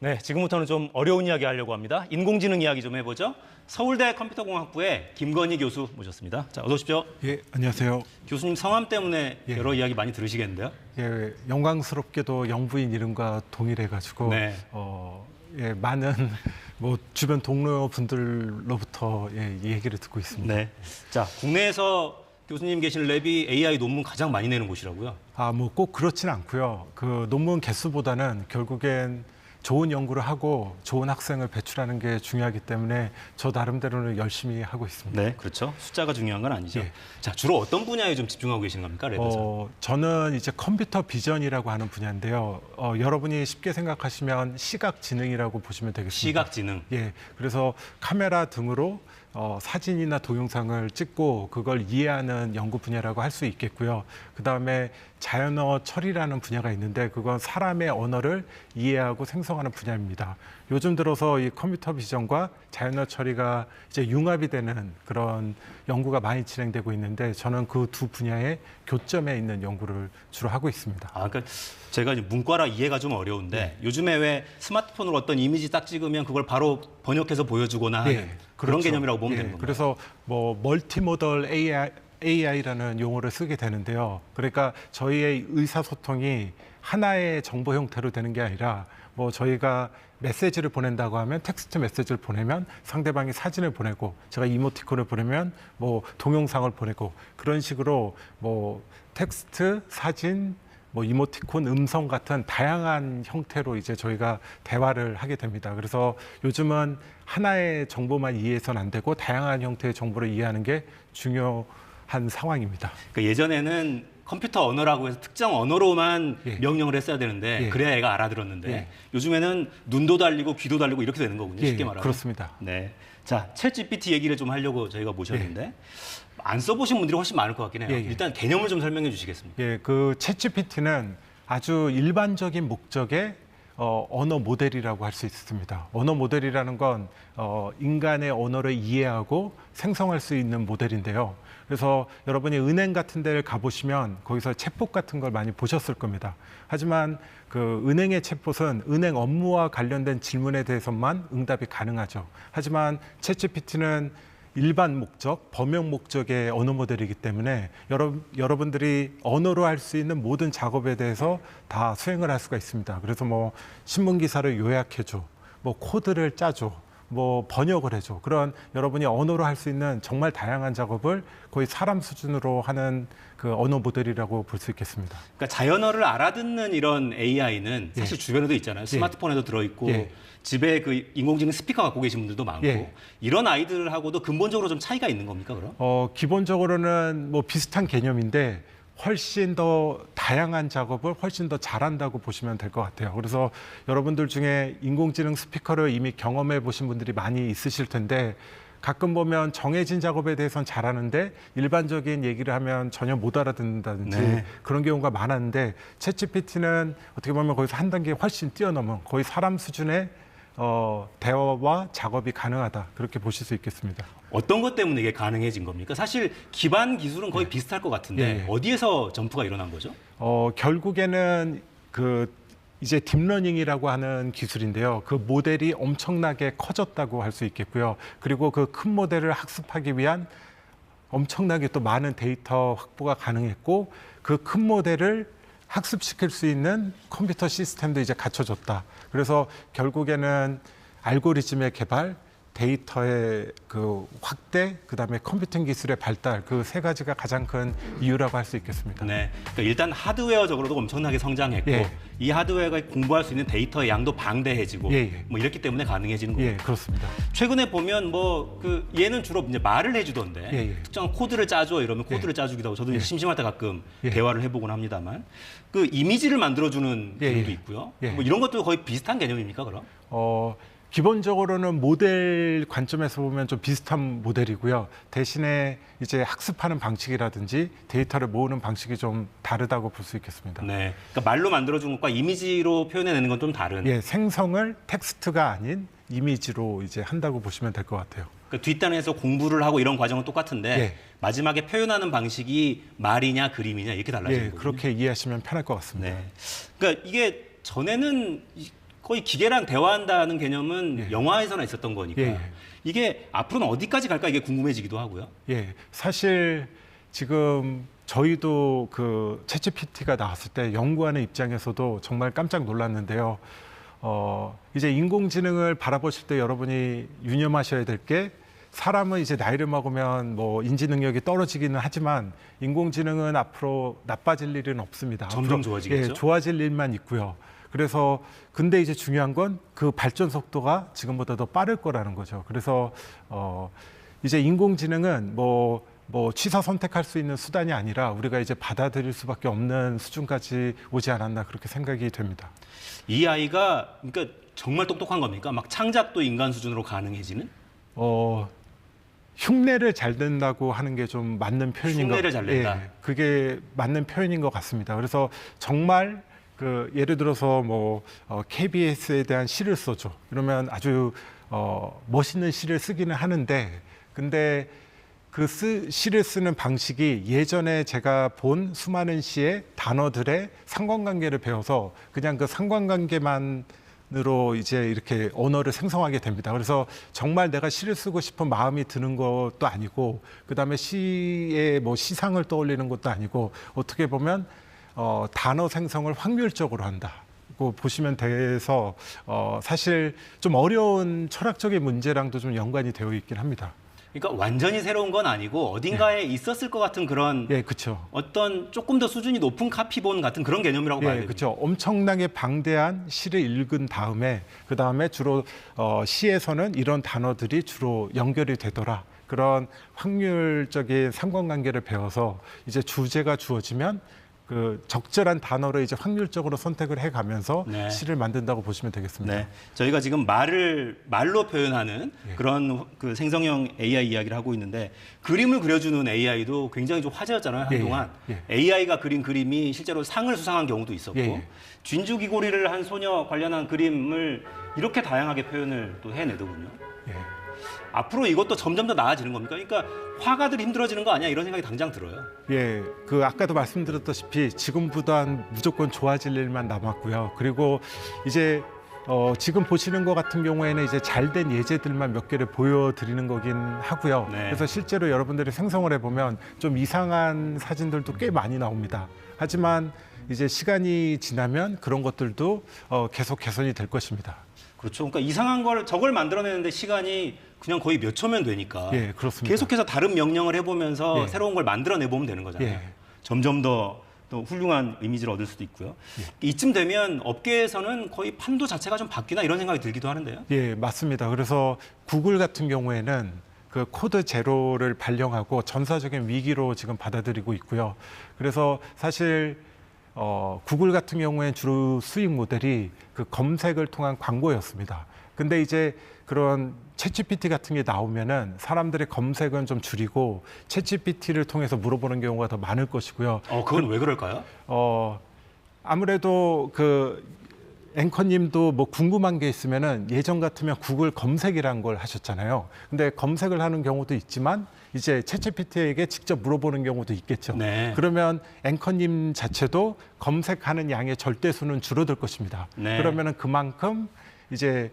네, 지금부터는 좀 어려운 이야기 하려고 합니다. 인공지능 이야기 좀 해보죠. 서울대 컴퓨터공학부의 김건희 교수 모셨습니다. 자, 어서 오십시오. 예, 안녕하세요. 교수님 성함 때문에 예. 여러 이야기 많이 들으시겠는데요? 예, 영광스럽게도 영부인 이름과 동일해가지고 네. 예, 많은 뭐 주변 동료분들로부터 이 얘기를 듣고 있습니다. 네. 자, 국내에서 교수님 계신 랩이 AI 논문 가장 많이 내는 곳이라고요? 뭐 꼭 그렇진 않고요. 그 논문 개수보다는 결국엔 좋은 연구를 하고 좋은 학생을 배출하는 게 중요하기 때문에 저 나름대로는 열심히 하고 있습니다. 네, 그렇죠. 숫자가 중요한 건 아니죠. 예. 자, 주로 어떤 분야에 좀 집중하고 계신 겁니까, 랩에서? 저는 이제 컴퓨터 비전이라고 하는 분야인데요. 여러분이 쉽게 생각하시면 시각지능이라고 보시면 되겠습니다. 시각지능. 예, 그래서 카메라 등으로 사진이나 동영상을 찍고 그걸 이해하는 연구 분야라고 할 수 있겠고요. 그다음에 자연어 처리라는 분야가 있는데 그건 사람의 언어를 이해하고 생성하는 분야입니다. 요즘 들어서 이 컴퓨터 비전과 자연어 처리가 이제 융합이 되는 그런 연구가 많이 진행되고 있는데 저는 그 두 분야의 교점에 있는 연구를 주로 하고 있습니다. 그러니까 제가 이제 문과라 이해가 좀 어려운데 요즘에 왜 스마트폰으로 어떤 이미지 딱 찍으면 그걸 바로 번역해서 보여주거나 하는 그런 그렇죠. 개념이라고 보면 되는 건가요? 그래서 뭐 멀티모덜 AI라는 용어를 쓰게 되는데요. 그러니까 저희의 의사소통이 하나의 정보 형태로 되는 게 아니라 뭐 저희가 메시지를 보낸다고 하면 텍스트 메시지를 보내면 상대방이 사진을 보내고 제가 이모티콘을 보내면 뭐 동영상을 보내고 그런 식으로 뭐 텍스트, 사진, 뭐 이모티콘, 음성 같은 다양한 형태로 이제 저희가 대화를 하게 됩니다. 그래서 요즘은 하나의 정보만 이해해서는 안 되고 다양한 형태의 정보를 이해하는 게 중요한 상황입니다. 그러니까 예전에는 컴퓨터 언어라고 해서 특정 언어로만 명령을 했어야 되는데 그래야 애가 알아들었는데 요즘에는 눈도 달리고 귀도 달리고 이렇게 되는 거군요. 쉽게 말하면. 그렇습니다. 네. 자, 챗GPT 얘기를 좀 하려고 저희가 모셨는데 안 써보신 분들이 훨씬 많을 것 같긴 해요. 일단 개념을 좀 설명해 주시겠습니까? 그 챗GPT는 아주 일반적인 목적의 언어 모델이라고 할 수 있습니다. 언어 모델이라는 건 인간의 언어를 이해하고 생성할 수 있는 모델인데요. 그래서 여러분이 은행 같은 데를 가보시면 거기서 챗봇 같은 걸 많이 보셨을 겁니다. 하지만 그 은행의 챗봇은 은행 업무와 관련된 질문에 대해서만 응답이 가능하죠. 하지만 챗GPT는 일반 목적, 범용 목적의 언어 모델이기 때문에 여러분들이 언어로 할 수 있는 모든 작업에 대해서 다 수행을 할 수가 있습니다. 그래서 뭐 신문 기사를 요약해줘, 뭐 코드를 짜줘, 뭐 번역을 해줘. 그런 여러분이 언어로 할 수 있는 정말 다양한 작업을 거의 사람 수준으로 하는 그 언어 모델이라고 볼 수 있겠습니다. 그러니까 자연어를 알아듣는 이런 AI는 사실 주변에도 있잖아요. 스마트폰에도 들어있고 집에 그 인공지능 스피커 갖고 계신 분들도 많고 이런 아이들하고도 근본적으로 좀 차이가 있는 겁니까, 그럼? 기본적으로는 뭐 비슷한 개념인데 훨씬 더 다양한 작업을 훨씬 더 잘한다고 보시면 될 것 같아요. 그래서 여러분들 중에 인공지능 스피커를 이미 경험해 보신 분들이 많이 있으실 텐데 가끔 보면 정해진 작업에 대해서는 잘하는데 일반적인 얘기를 하면 전혀 못 알아듣는다든지 그런 경우가 많았는데 챗GPT는 어떻게 보면 거기서 한 단계 훨씬 뛰어넘은 거의 사람 수준의 대화와 작업이 가능하다. 그렇게 보실 수 있겠습니다. 어떤 것 때문에 이게 가능해진 겁니까? 사실 기반 기술은 거의 비슷할 것 같은데 어디에서 점프가 일어난 거죠? 결국에는 이제 딥러닝이라고 하는 기술인데요. 그 모델이 엄청나게 커졌다고 할 수 있겠고요. 그리고 그 큰 모델을 학습하기 위한 엄청나게 또 많은 데이터 확보가 가능했고 그 큰 모델을 학습시킬 수 있는 컴퓨터 시스템도 이제 갖춰졌다. 그래서 결국에는 알고리즘의 개발, 데이터의 그 확대, 그다음에 컴퓨팅 기술의 발달, 그 세 가지가 가장 큰 이유라고 할 수 있겠습니다. 네, 그러니까 일단 하드웨어적으로도 엄청나게 성장했고 이 하드웨어가 공부할 수 있는 데이터의 양도 방대해지고 뭐 이렇기 때문에 가능해지는 거예요. 그렇습니다. 최근에 보면 뭐 얘는 주로 이제 말을 해주던데 특정한 코드를 짜줘 이러면 코드를 짜주기도 하고 저도 심심할 때 가끔 대화를 해보곤 합니다만 그 이미지를 만들어주는 기능도 있고요. 뭐 이런 것도 거의 비슷한 개념입니까, 그럼? 기본적으로는 모델 관점에서 보면 좀 비슷한 모델이고요. 대신에 이제 학습하는 방식이라든지 데이터를 모으는 방식이 좀 다르다고 볼 수 있겠습니다. 네, 그러니까 말로 만들어준 것과 이미지로 표현해내는 건 좀 다른. 생성을 텍스트가 아닌 이미지로 이제 한다고 보시면 될 것 같아요. 그러니까 뒷단에서 공부를 하고 이런 과정은 똑같은데 마지막에 표현하는 방식이 말이냐 그림이냐 이렇게 달라지는 거죠. 그렇게 이해하시면 편할 것 같습니다. 그러니까 이게 전에는 거의 기계랑 대화한다는 개념은 영화에서나 있었던 거니까 이게 앞으로는 어디까지 갈까 이게 궁금해지기도 하고요. 예, 사실 지금 저희도 그 챗GPT가 나왔을 때 연구하는 입장에서도 정말 깜짝 놀랐는데요. 이제 인공지능을 바라보실 때 여러분이 유념하셔야 될 게 사람은 이제 나이를 먹으면 뭐 인지 능력이 떨어지기는 하지만 인공지능은 앞으로 나빠질 일은 없습니다. 점점 좋아지겠죠. 예, 좋아질 일만 있고요. 그래서 근데 이제 중요한 건 그 발전 속도가 지금보다 더 빠를 거라는 거죠. 그래서 이제 인공지능은 뭐 취사 선택할 수 있는 수단이 아니라 우리가 이제 받아들일 수밖에 없는 수준까지 오지 않았나 그렇게 생각이 됩니다. 이 아이가 그러니까 정말 똑똑한 겁니까? 막 창작도 인간 수준으로 가능해지는? 흉내를 잘 낸다고 하는 게 좀 맞는 표현인 것 같아요. 흉내를 잘 낸다. 예, 그게 맞는 표현인 것 같습니다. 그래서 정말 그 예를 들어서 뭐 KBS에 대한 시를 써줘 이러면 아주 멋있는 시를 쓰기는 하는데 근데 그 시를 쓰는 방식이 예전에 제가 본 수많은 시의 단어들의 상관관계를 배워서 그냥 그 상관관계만으로 이제 이렇게 언어를 생성하게 됩니다. 그래서 정말 내가 시를 쓰고 싶은 마음이 드는 것도 아니고 그다음에 시의 뭐 시상을 떠올리는 것도 아니고 어떻게 보면 단어 생성을 확률적으로 한다. 보시면 돼서 사실 좀 어려운 철학적인 문제랑도 좀 연관이 되어 있긴 합니다. 그러니까 완전히 새로운 건 아니고 어딘가에 있었을 것 같은 그런 그렇죠. 어떤 조금 더 수준이 높은 카피본 같은 그런 개념이라고 봐야 됩니다. 그렇죠. 엄청나게 방대한 시를 읽은 다음에 그 다음에 주로 시에서는 이런 단어들이 주로 연결이 되더라. 그런 확률적인 상관관계를 배워서 이제 주제가 주어지면 그 적절한 단어를 이제 확률적으로 선택을 해가면서 시를 만든다고 보시면 되겠습니다. 네, 저희가 지금 말로 표현하는 그런 그 생성형 AI 이야기를 하고 있는데 그림을 그려주는 AI도 굉장히 좀 화제였잖아요 한동안. AI가 그린 그림이 실제로 상을 수상한 경우도 있었고 쥔주 귀고리를 한 소녀 관련한 그림을 이렇게 다양하게 표현을 또 해내더군요. 앞으로 이것도 점점 더 나아지는 겁니까? 그러니까 화가들이 힘들어지는 거 아니야? 이런 생각이 당장 들어요. 그 아까도 말씀드렸다시피 지금보단 무조건 좋아질 일만 남았고요. 그리고 이제 지금 보시는 것 같은 경우에는 이제 잘된 예제들만 몇 개를 보여드리는 거긴 하고요. 그래서 실제로 여러분들이 생성을 해보면 좀 이상한 사진들도 꽤 많이 나옵니다. 하지만 이제 시간이 지나면 그런 것들도 계속 개선이 될 것입니다. 그렇죠. 그러니까 이상한 걸 저걸 만들어내는데 시간이 그냥 거의 몇 초면 되니까 그렇습니다. 계속해서 다른 명령을 해보면서 새로운 걸 만들어내보면 되는 거잖아요. 점점 더 훌륭한 이미지를 얻을 수도 있고요. 이쯤 되면 업계에서는 거의 판도 자체가 좀 바뀌나 이런 생각이 들기도 하는데요. 맞습니다. 그래서 구글 같은 경우에는 그 코드 제로를 발령하고 전사적인 위기로 지금 받아들이고 있고요. 그래서 사실 구글 같은 경우에 주로 수익 모델이 그 검색을 통한 광고였습니다. 근데 이제 그런 챗GPT 같은 게 나오면은 사람들의 검색은 좀 줄이고 챗GPT를 통해서 물어보는 경우가 더 많을 것이고요. 그건 왜 그럴까요? 아무래도 그 앵커님도 뭐 궁금한 게 있으면은 예전 같으면 구글 검색이란 걸 하셨잖아요. 근데 검색을 하는 경우도 있지만 이제 챗GPT에게 직접 물어보는 경우도 있겠죠. 그러면 앵커님 자체도 검색하는 양의 절대수는 줄어들 것입니다. 그러면은 그만큼 이제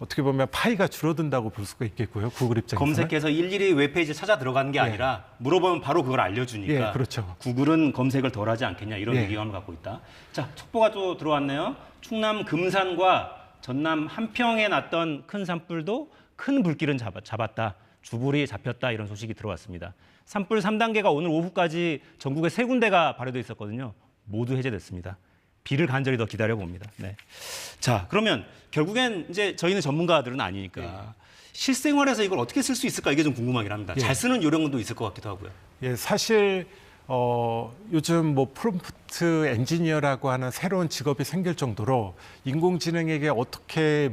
어떻게 보면 파이가 줄어든다고 볼 수가 있겠고요. 구글 입장에서는. 검색해서 일일이 웹페이지에 찾아 들어가는 게 아니라 물어보면 바로 그걸 알려주니까 그렇죠. 구글은 검색을 덜 하지 않겠냐 이런 위기감을 갖고 있다. 자, 첩보가 또 들어왔네요. 충남 금산과 전남 함평에 났던 큰 산불도 큰 불길은 잡았다. 주불이 잡혔다 이런 소식이 들어왔습니다. 산불 3단계가 오늘 오후까지 전국에 3군데가 발효돼 있었거든요. 모두 해제됐습니다. 비를 간절히 더 기다려봅니다. 자, 그러면 결국엔 이제 저희는 전문가들은 아니니까 실생활에서 이걸 어떻게 쓸 수 있을까 이게 좀 궁금하긴 합니다. 잘 쓰는 요령도 있을 것 같기도 하고요. 사실 요즘 뭐 프롬프트 엔지니어라고 하는 새로운 직업이 생길 정도로 인공지능에게 어떻게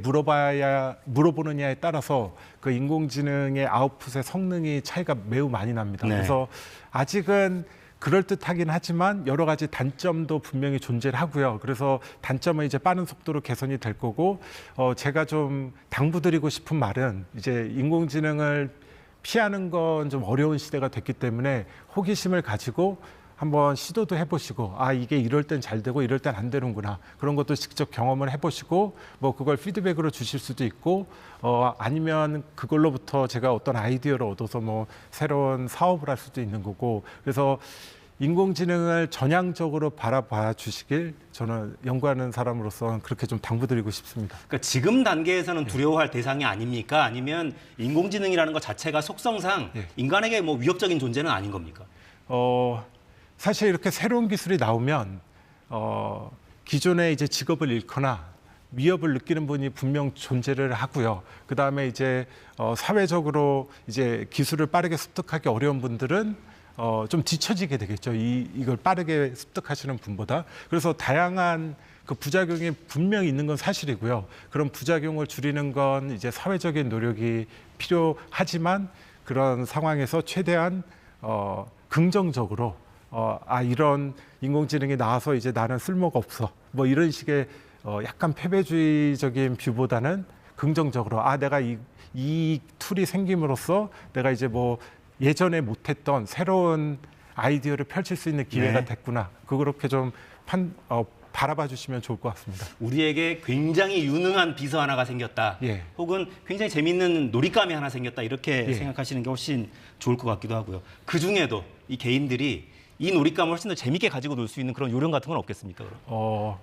물어보느냐에 따라서 그 인공지능의 아웃풋의 성능이 차이가 매우 많이 납니다. 그래서 아직은 그럴듯하긴 하지만 여러 가지 단점도 분명히 존재를 하고요. 그래서 단점은 이제 빠른 속도로 개선이 될 거고 제가 좀 당부드리고 싶은 말은 이제 인공지능을 피하는 건 좀 어려운 시대가 됐기 때문에 호기심을 가지고 한번 시도도 해보시고 이게 이럴 땐 잘 되고 이럴 땐 안 되는구나 그런 것도 직접 경험을 해보시고 뭐 그걸 피드백으로 주실 수도 있고 아니면 그걸로부터 제가 어떤 아이디어를 얻어서 뭐 새로운 사업을 할 수도 있는 거고 그래서 인공지능을 전향적으로 바라봐 주시길 저는 연구하는 사람으로서 그렇게 좀 당부드리고 싶습니다. 그러니까 지금 단계에서는 두려워할 대상이 아닙니까? 아니면 인공지능이라는 것 자체가 속성상 인간에게 뭐 위협적인 존재는 아닌 겁니까? 사실 이렇게 새로운 기술이 나오면 기존의 이제 직업을 잃거나 위협을 느끼는 분이 분명 존재를 하고요. 그 다음에 이제 사회적으로 이제 기술을 빠르게 습득하기 어려운 분들은 좀 뒤처지게 되겠죠. 이걸 빠르게 습득하시는 분보다. 그래서 다양한 그 부작용이 분명히 있는 건 사실이고요. 그런 부작용을 줄이는 건 이제 사회적인 노력이 필요하지만 그런 상황에서 최대한 긍정적으로 이런 인공지능이 나와서 이제 나는 쓸모가 없어. 뭐 이런 식의 약간 패배주의적인 뷰보다는 긍정적으로 내가 이 툴이 생김으로써 내가 이제 뭐 예전에 못했던 새로운 아이디어를 펼칠 수 있는 기회가 됐구나. 그렇게 좀 바라봐 주시면 좋을 것 같습니다. 우리에게 굉장히 유능한 비서 하나가 생겼다. 혹은 굉장히 재밌는 놀잇감이 하나 생겼다. 이렇게 생각하시는 게 훨씬 좋을 것 같기도 하고요. 그중에도 이 개인들이 이 놀잇감을 훨씬 더 재밌게 가지고 놀 수 있는 그런 요령 같은 건 없겠습니까? 그럼?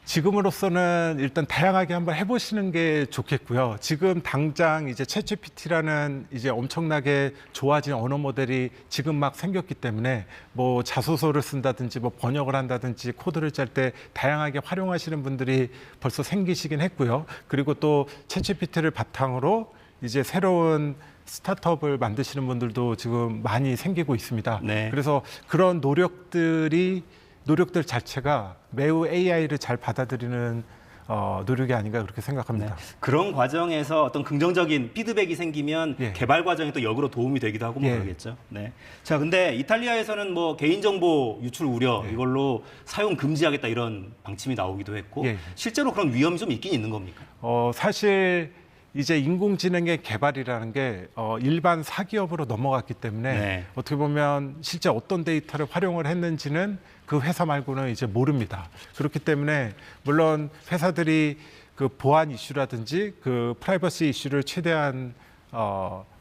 지금으로서는 일단 다양하게 한번 해보시는 게 좋겠고요. 지금 당장 이제 챗GPT라는 이제 엄청나게 좋아진 언어 모델이 지금 막 생겼기 때문에 뭐 자소서를 쓴다든지 뭐 번역을 한다든지 코드를 짤 때 다양하게 활용하시는 분들이 벌써 생기시긴 했고요. 그리고 또 챗GPT를 바탕으로 이제 새로운 스타트업을 만드시는 분들도 지금 많이 생기고 있습니다. 그래서 그런 노력들 자체가 매우 AI를 잘 받아들이는 노력이 아닌가 그렇게 생각합니다. 그런 과정에서 어떤 긍정적인 피드백이 생기면 개발 과정에 또 역으로 도움이 되기도 하고 그러겠죠. 자, 근데 이탈리아에서는 뭐 개인정보 유출 우려 이걸로 사용 금지하겠다 이런 방침이 나오기도 했고 실제로 그런 위험이 좀 있긴 있는 겁니까? 사실 이제 인공지능의 개발이라는 게 일반 사기업으로 넘어갔기 때문에 어떻게 보면 실제 어떤 데이터를 활용을 했는지는 그 회사 말고는 이제 모릅니다. 그렇기 때문에 물론 회사들이 그 보안 이슈라든지 그 프라이버시 이슈를 최대한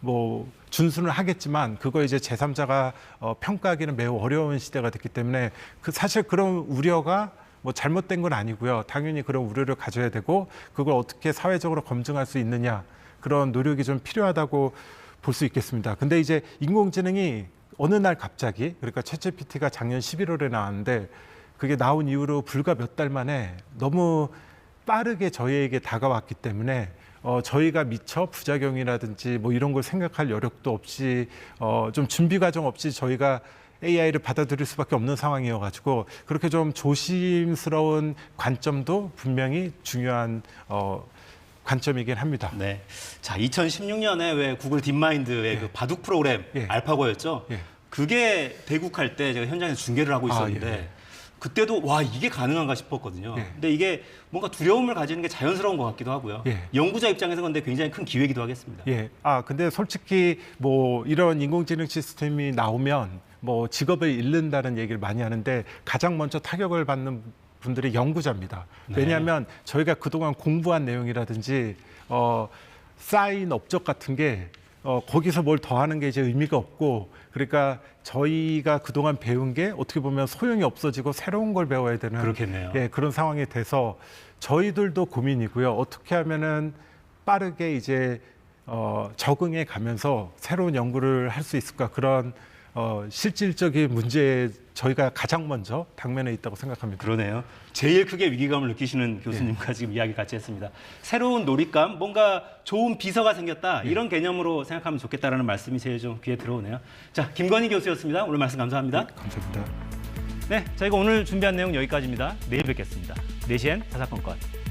뭐 준수는 하겠지만 그거 이제 제3자가 평가하기는 매우 어려운 시대가 됐기 때문에 사실 그런 우려가 뭐 잘못된 건 아니고요. 당연히 그런 우려를 가져야 되고 그걸 어떻게 사회적으로 검증할 수 있느냐 그런 노력이 좀 필요하다고 볼 수 있겠습니다. 근데 이제 인공지능이 어느 날 갑자기 그러니까 챗GPT가 작년 11월에 나왔는데 그게 나온 이후로 불과 몇 달 만에 너무 빠르게 저희에게 다가왔기 때문에 저희가 미처 부작용이라든지 뭐 이런 걸 생각할 여력도 없이 좀 준비 과정 없이 저희가 AI를 받아들일 수밖에 없는 상황이어가지고 그렇게 좀 조심스러운 관점도 분명히 중요한 관점이긴 합니다. 자, 2016년에 왜 구글 딥마인드의 그 바둑 프로그램 알파고였죠. 그게 대국할 때 제가 현장에서 중계를 하고 있었는데 그때도 와 이게 가능한가 싶었거든요. 근데 이게 뭔가 두려움을 가지는 게 자연스러운 것 같기도 하고요. 연구자 입장에서 근데 굉장히 큰 기회이기도 하겠습니다. 근데 솔직히 뭐 이런 인공지능 시스템이 나오면 뭐 직업을 잃는다는 얘기를 많이 하는데 가장 먼저 타격을 받는 분들이 연구자입니다. 왜냐하면 저희가 그동안 공부한 내용이라든지 쌓인 업적 같은 게 거기서 뭘 더하는 게 이제 의미가 없고 그러니까 저희가 그동안 배운 게 어떻게 보면 소용이 없어지고 새로운 걸 배워야 되는 그렇겠네요. 그런 상황이 돼서 저희들도 고민이고요. 어떻게 하면은 빠르게 이제 적응해 가면서 새로운 연구를 할 수 있을까 그런 실질적인 문제에 저희가 가장 먼저 당면에 있다고 생각합니다. 그러네요. 제일 크게 위기감을 느끼시는 교수님과 지금 이야기 같이 했습니다. 새로운 놀잇감, 뭔가 좋은 비서가 생겼다 이런 개념으로 생각하면 좋겠다라는 말씀이 제일 좀 귀에 들어오네요. 자, 김건희 교수였습니다. 오늘 말씀 감사합니다. 감사합니다. 저희가 오늘 준비한 내용 여기까지입니다. 내일 뵙겠습니다. 4시엔 사사건건.